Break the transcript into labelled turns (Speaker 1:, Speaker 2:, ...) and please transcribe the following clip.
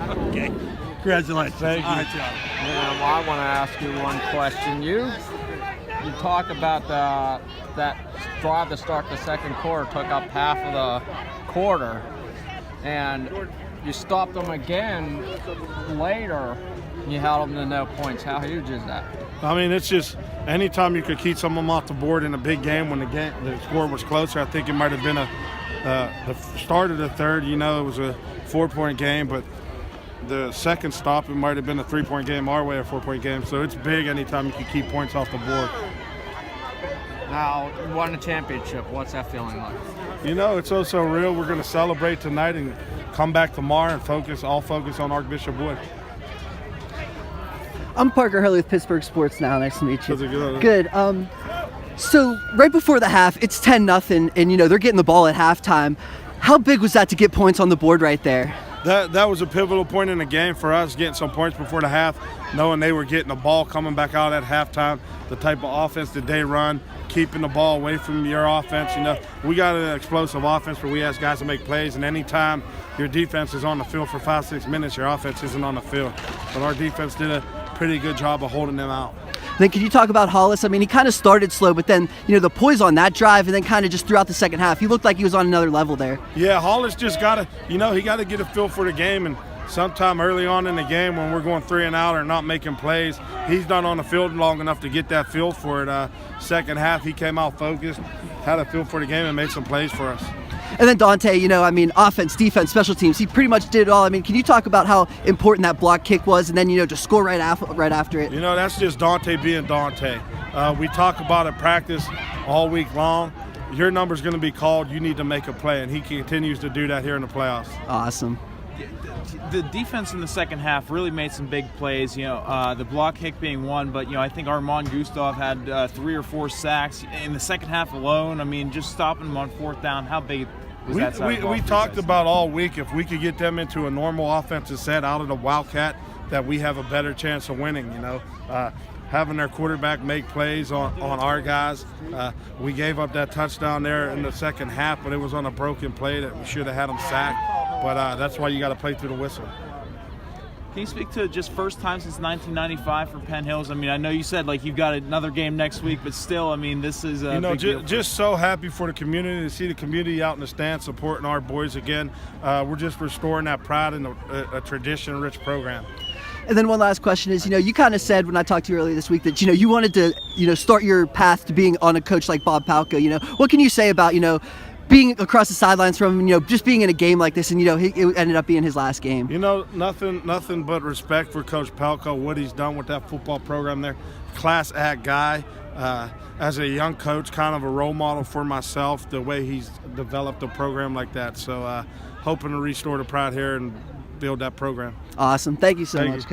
Speaker 1: Okay. Congratulations.
Speaker 2: Thank you.
Speaker 1: All right, John.
Speaker 3: Well, I want to ask you one question. You talked about that drive to start the second quarter took up half of the quarter, and you stopped them again later. You held them to no points. How huge is that?
Speaker 2: I mean, it's just anytime you could keep someone off the board in a big game when the score was closer. I think it might have been the start of the third. It was a 4-point game, but the second stop, it might have been a 3-point game our way, a 4-point game. So it's big anytime you can keep points off the board.
Speaker 3: Now, you won a championship. What's that feeling like?
Speaker 2: It's also real. We're going to celebrate tonight and come back tomorrow and focus on Archbishop Wood.
Speaker 4: I'm Parker Hurley with Pittsburgh Sports Now. Nice to meet you.
Speaker 2: How's it going?
Speaker 4: Good. So right before the half, it's 10-0, and they're getting the ball at halftime. How big was that to get points on the board right there?
Speaker 2: That was a pivotal point in the game for us, getting some points before the half, knowing they were getting the ball coming back out at halftime, the type of offense that they run, keeping the ball away from your offense. We got an explosive offense where we ask guys to make plays, and anytime your defense is on the field for 5-6 minutes, your offense isn't on the field. But our defense did a pretty good job of holding them out.
Speaker 4: Then can you talk about Hollis? I mean, he kind of started slow, but then, the poise on that drive, and then kind of just throughout the second half, he looked like he was on another level there.
Speaker 2: Yeah, Hollis just got to, he got to get a feel for the game, and sometime early on in the game when we're going 3 and out or not making plays, he's not on the field long enough to get that feel for it. Second half, he came out focused, had a feel for the game, and made some plays for us.
Speaker 4: And then Dante, offense, defense, special teams, he pretty much did it all. I mean, can you talk about how important that block kick was, and then, to score right after it?
Speaker 2: That's just Dante being Dante. We talk about it practice all week long. Your number's going to be called. You need to make a play, and he continues to do that here in the playoffs.
Speaker 4: Awesome.
Speaker 5: The defense in the second half really made some big plays. The block kick being one, but I think Armand Gustav had 3 or 4 sacks in the second half alone. I mean, just stopping them on 4th down. How big was that side of the ball?
Speaker 2: We talked about all week, if we could get them into a normal offensive set out of the Wildcat, that we have a better chance of winning. Having their quarterback make plays on our guys. We gave up that touchdown there in the second half, but it was on a broken play that we should have had them sacked. But that's why you got to play through the whistle.
Speaker 5: Can you speak to just first time since 1995 for Penn Hills? I mean, I know you said you've got another game next week, but still, I mean, this is a big deal.
Speaker 2: Just so happy for the community to see the community out in the stands supporting our boys again. We're just restoring that pride in a tradition-rich program.
Speaker 4: And then one last question is, you kind of said when I talked to you earlier this week that, you wanted to, start your path to being on a coach like Bob Palko. What can you say about, being across the sidelines from him, just being in a game like this, and, it ended up being his last game?
Speaker 2: Nothing but respect for Coach Palko, what he's done with that football program there. Class act guy. As a young coach, kind of a role model for myself, the way he's developed a program like that. So hoping to restore the pride here and build that program.
Speaker 4: Awesome. Thank you so much.